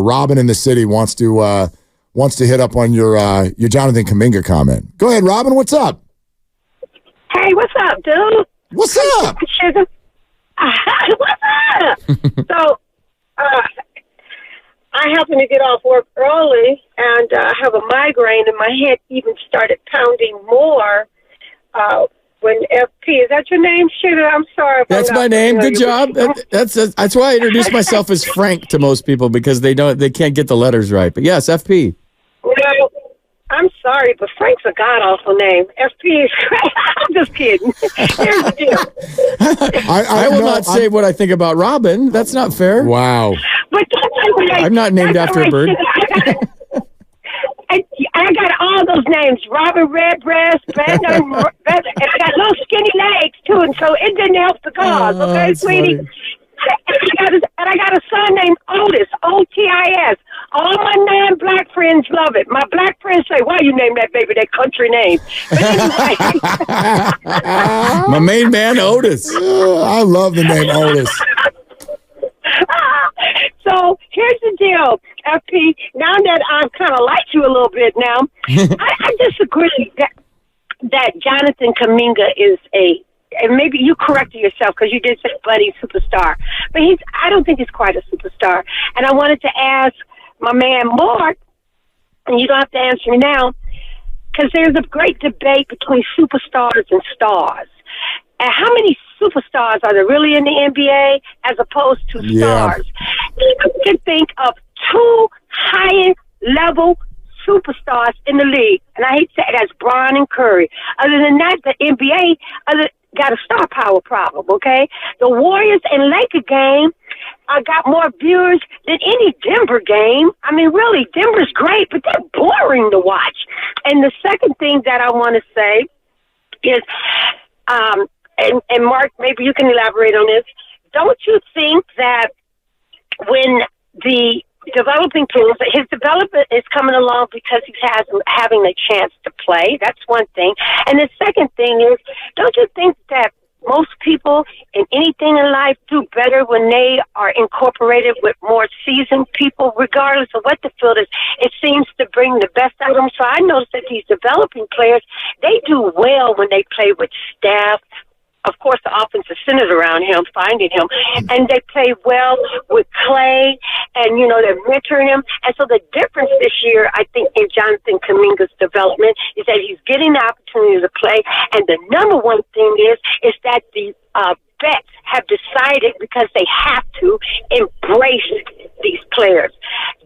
Robin in the city wants to hit up on your Jonathan Kuminga comment. Go ahead, Robin. What's up? Hey, what's up, dude? What's up? Sugar. What's up? So, I happen to get off work early, and I have a migraine, and my head even started pounding more when F.P. Is that your name, Sugar? I'm sorry. That's my name. Good job. That's why I introduce myself as Frank to most people, because they can't get the letters right. But yes, F.P. Well, I'm sorry, but Frank's a god-awful name. F.P. is great. I'm just kidding. Here's the deal. I will not say what I think about Robin. That's not fair. Wow. But I'm not named after a bird. I got all those names. Robin Redbreast, Brandon, and I got little skinny legs, too, and so it didn't help the cause, okay, sweetie? Funny. And I got a son named Otis, O-T-I-S. All my non-black friends love it. My black friends say, why you name that baby that country name? But anyway. My main man, Otis. I love the name Otis. So here's the deal, FP. Now that I've kind of liked you a little bit now, I disagree that Jonathan Kuminga is and maybe you corrected yourself because you did say buddy superstar, but I don't think he's quite a superstar. And I wanted to ask my man Mark, and you don't have to answer me now, because there's a great debate between superstars and stars. And how many superstars are there really in the NBA as opposed to stars? You can think of two higher-level superstars in the league, and I hate to say it, that's Bron and Curry. Other than that, the NBA got a star power problem, okay? The Warriors and Laker game got more viewers than any Denver game. I mean, really, Denver's great, but they're boring to watch. And the second thing that I want to say is, and Mark, maybe you can elaborate on this. Don't you think that when the developing tools, his development is coming along because he's having a chance to play? That's one thing. And the second thing is, don't you think that most people in anything in life do better when they are incorporated with more seasoned people, regardless of what the field is? It seems to bring the best out of them. So I noticed that these developing players, they do well when they play with staff. Of course, the offense is centered around him, finding him, and they play well with Clay, and, they're mentoring him. And so the difference this year, I think, in Jonathan Kuminga's development is that he's getting the opportunity to play, and the number one thing is that the vets have decided, because they have to, embrace these players.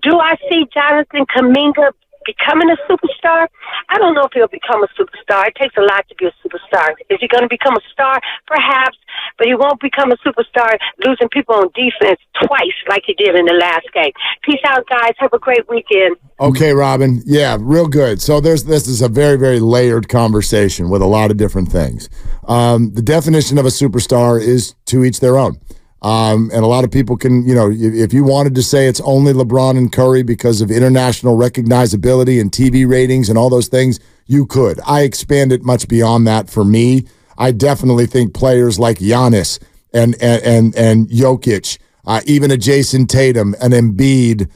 Do I see Jonathan Kuminga becoming a superstar? I don't know if he'll become a superstar. It takes a lot to be a superstar. Is he going to become a star? Perhaps, but he won't become a superstar losing people on defense twice like he did in the last game. Peace out, guys. Have a great weekend. Okay, Robin. Yeah, real good. So this is a very, very layered conversation with a lot of different things. The definition of a superstar is to each their own. And a lot of people can, if you wanted to say it's only LeBron and Curry because of international recognizability and TV ratings and all those things, you could. I expand it much beyond that for me. I definitely think players like Giannis and Jokic, even a Jason Tatum, an Embiid,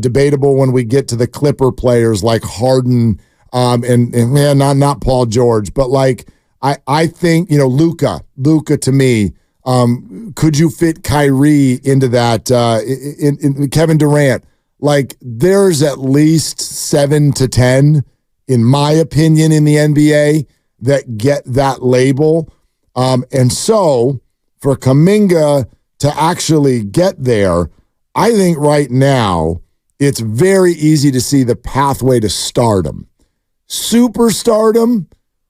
debatable when we get to the Clipper players like Harden, and not Paul George, but like I think, Luka to me. Could you fit Kyrie into that? In Kevin Durant, like there's at least 7 to 10, in my opinion, in the NBA that get that label. And so for Kuminga to actually get there, I think right now it's very easy to see the pathway to stardom. Superstardom,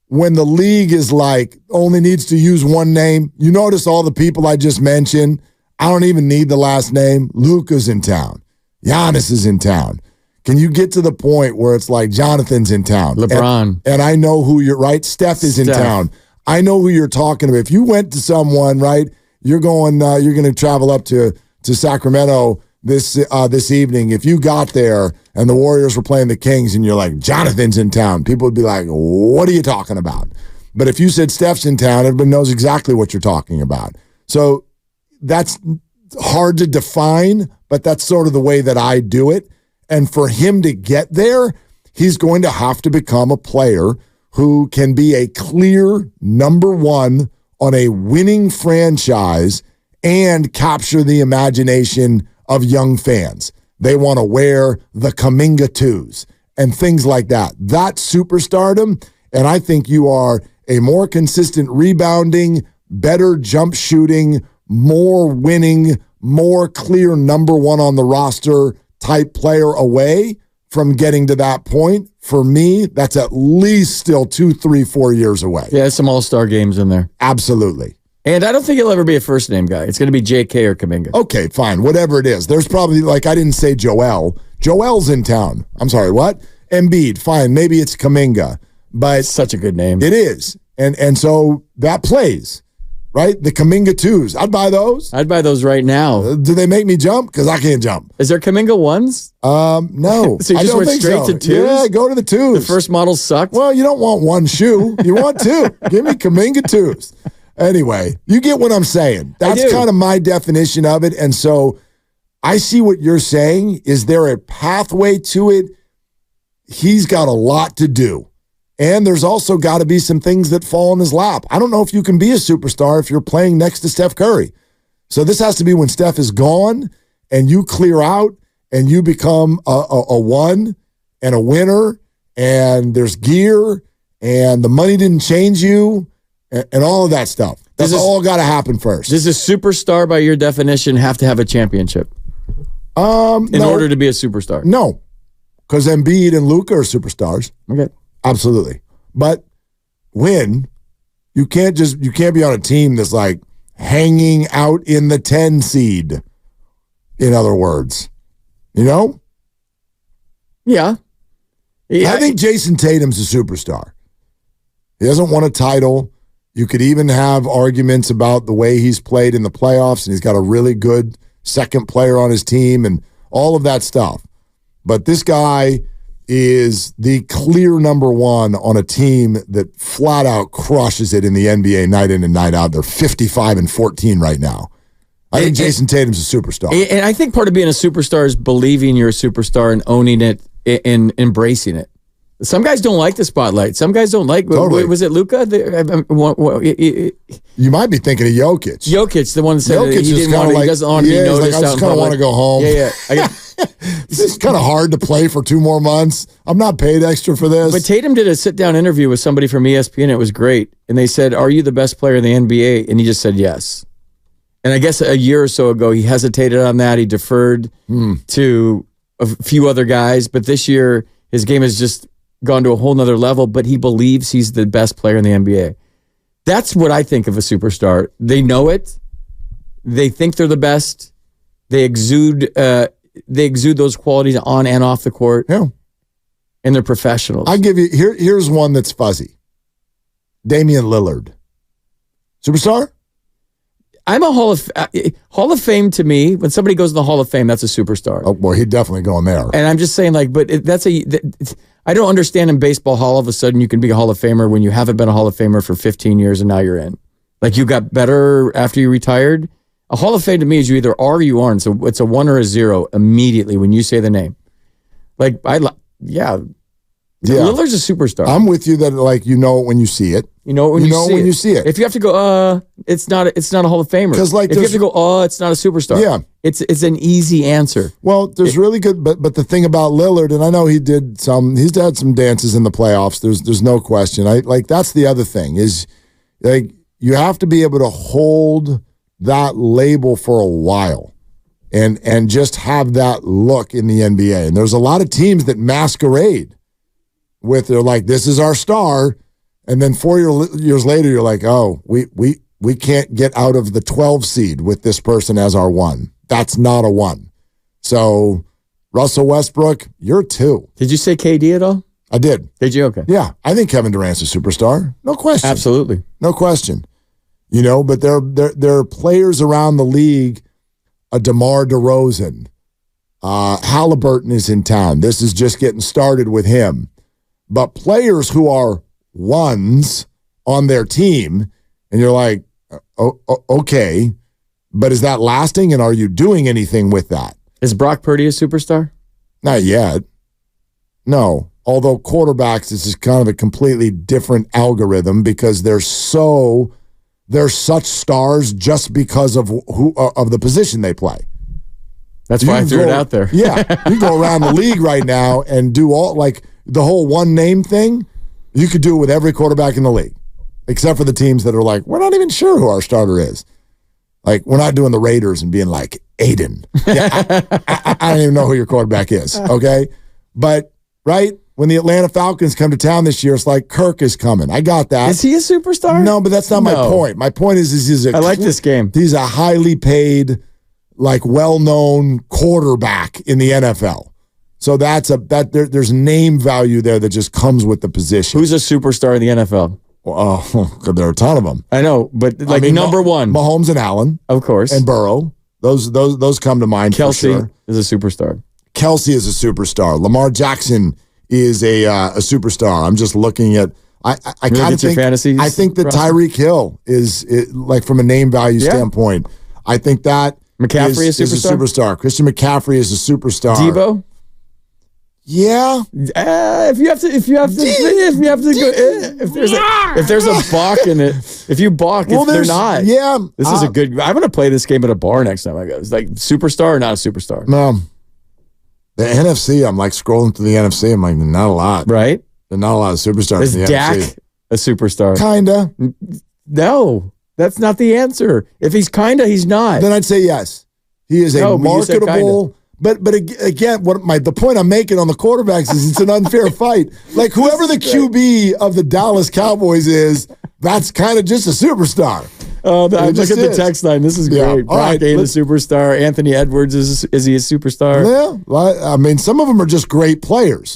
when the league is like, only needs to use one name. You notice all the people I just mentioned, I don't even need the last name. Luka's in town. Giannis is in town. Can you get to the point where it's like Jonathan's in town? LeBron. And I know who you're, right? Steph is in town. I know who you're talking about. If you went to someone, right, you're going to travel up to Sacramento this evening. If you got there and the Warriors were playing the Kings and you're like, Jonathan's in town, people would be like, what are you talking about? But if you said Steph's in town, everybody knows exactly what you're talking about. So that's hard to define, but but that's sort of the way that I do it. And for him to get there, he's going to have to become a player who can be a clear number one on a winning franchise and capture the imagination of young fans. They want to wear the Kuminga 2s and things like that. That's superstardom, and I think you are a more consistent rebounding, better jump shooting, more winning, more clear number one on the roster type player away from getting to that point. For me, that's at least still 2, 3, 4 years away. Yeah, some all-star games in there. Absolutely. And I don't think he'll ever be a first-name guy. It's going to be JK or Kuminga. Okay, fine. Whatever it is. There's probably, like, I didn't say Joel. Joel's in town. I'm sorry, what? Embiid. Fine. Maybe it's Kuminga. But such a good name. It is. And so that plays, right? The Kuminga 2s. I'd buy those. I'd buy those right now. Do they make me jump? Because I can't jump. Is there Kuminga 1s? No. So you just went straight to 2s? Yeah, go to the 2s. The first model sucked? Well, you don't want one shoe. You want 2. Give me Kuminga 2s. Anyway, you get what I'm saying. That's kind of my definition of it. And so I see what you're saying. Is there a pathway to it? He's got a lot to do. And there's also got to be some things that fall in his lap. I don't know if you can be a superstar if you're playing next to Steph Curry. So this has to be when Steph is gone and you clear out and you become a one and a winner and there's gear and the money didn't change you and all of that stuff. That's all got to happen first. Does a superstar, by your definition, have to have a championship in order to be a superstar? No, because Embiid and Luka are superstars. Okay. Absolutely. But you can't be on a team that's like hanging out in the 10 seed, in other words. You know? Yeah. I think Jason Tatum's a superstar. He hasn't won a title. You could even have arguments about the way he's played in the playoffs, and he's got a really good second player on his team and all of that stuff. But this guy is the clear number one on a team that flat out crushes it in the NBA night in and night out. They're 55-14 right now. I think Jason Tatum's a superstar. And I think part of being a superstar is believing you're a superstar and owning it and embracing it. Some guys don't like the spotlight. Some guys don't like. Totally. Was it Luka? You might be thinking of Jokic. Jokic, the one that said Jokic he didn't want to. He doesn't want to be noticed. Like, I just kind of want to go home. Yeah. This is kind of hard to play for 2 more months. I'm not paid extra for this. But Tatum did a sit-down interview with somebody from ESPN. It was great. And they said, "Are you the best player in the NBA?" And he just said yes. And I guess a year or so ago, he hesitated on that. He deferred to a few other guys. But this year, his game has just gone to a whole nother level. But he believes he's the best player in the NBA. That's what I think of a superstar. They know it. They think they're the best. They exude those qualities on and off the court. Yeah. And they're professionals. I'll give you, here's one that's fuzzy. Damian Lillard. Superstar? I'm a Hall of Fame to me. When somebody goes in the Hall of Fame, that's a superstar. Oh, well, he'd definitely go in there. And I'm just saying, like, but I don't understand in baseball how all of a sudden you can be a Hall of Famer when you haven't been a Hall of Famer for 15 years and now you're in. Like, you got better after you retired. A Hall of Fame to me is you either are or you aren't. So it's a 1 or a 0 immediately when you say the name. Like, Lillard's a superstar. I'm with you that, like, you know it when you see it. You know it when you see it. If you have to go, it's not a Hall of Famer. Because, like, if you have to go, it's not a superstar. Yeah, it's an easy answer. Well, there's really good, but the thing about Lillard, and I know he's had some dances in the playoffs. There's no question. That's the other thing is, like, you have to be able to hold that label for a while, and just have that look in the NBA. And there's a lot of teams that masquerade with, they're like, this is our star. And then 4 years later, you're like, oh, we can't get out of the 12 seed with this person as our 1. That's not a 1. So Russell Westbrook, you're 2. Did you say KD at all? I did. Did you? Okay. Yeah, I think Kevin Durant's a superstar. No question. Absolutely. No question. You know, but there are players around the league, a DeMar DeRozan, Halliburton is in town. This is just getting started with him. But players who are 1s on their team, and you're like, okay, but is that lasting, and are you doing anything with that? Is Brock Purdy a superstar? Not yet. No. Although quarterbacks, this is kind of a completely different algorithm because they're such stars just because of of the position they play. That's why I threw it out there. Yeah. You go around the league right now and do all, like, the whole one name thing. You could do it with every quarterback in the league, except for the teams that are like, we're not even sure who our starter is. Like, we're not doing the Raiders and being like, Aiden. Yeah, I don't even know who your quarterback is, okay? But, right, when the Atlanta Falcons come to town this year, it's like Kirk is coming. I got that. Is he a superstar? No, but that's not my point. My point is I like this game. He's a highly paid, like, well-known quarterback in the NFL. So there's name value there that just comes with the position. Who's a superstar in the NFL? Oh, there are a ton of them. I know, but number one, Mahomes and Allen, of course, and Burrow. Those come to mind. Kelsey for sure. is a superstar. Kelsey is a superstar. Lamar Jackson is a superstar. I'm just looking at. I kind of think. I think that Tyreek Hill is like from a name value standpoint. I think that McCaffrey is a superstar. Christian McCaffrey is a superstar. Debo. Yeah. If there's a balk in it, if you balk, if they're not. Yeah. This is a good. I'm going to play this game at a bar next time I go. It's like superstar or not a superstar. No. The NFC, I'm like scrolling through the NFC. I'm like, not a lot. Right? There's not a lot of superstars Is in the Dak NFC. a superstar? Kinda. No, that's not the answer. If he's kinda, he's not. Then I'd say yes. He is a marketable. But again, the point I'm making on the quarterbacks is it's an unfair fight. Like whoever the QB of the Dallas Cowboys is, that's kind of just a superstar. Oh, look at the text line. This is great. Yeah. Brock Ain't a superstar. Anthony Edwards is he a superstar? Yeah, I mean, some of them are just great players.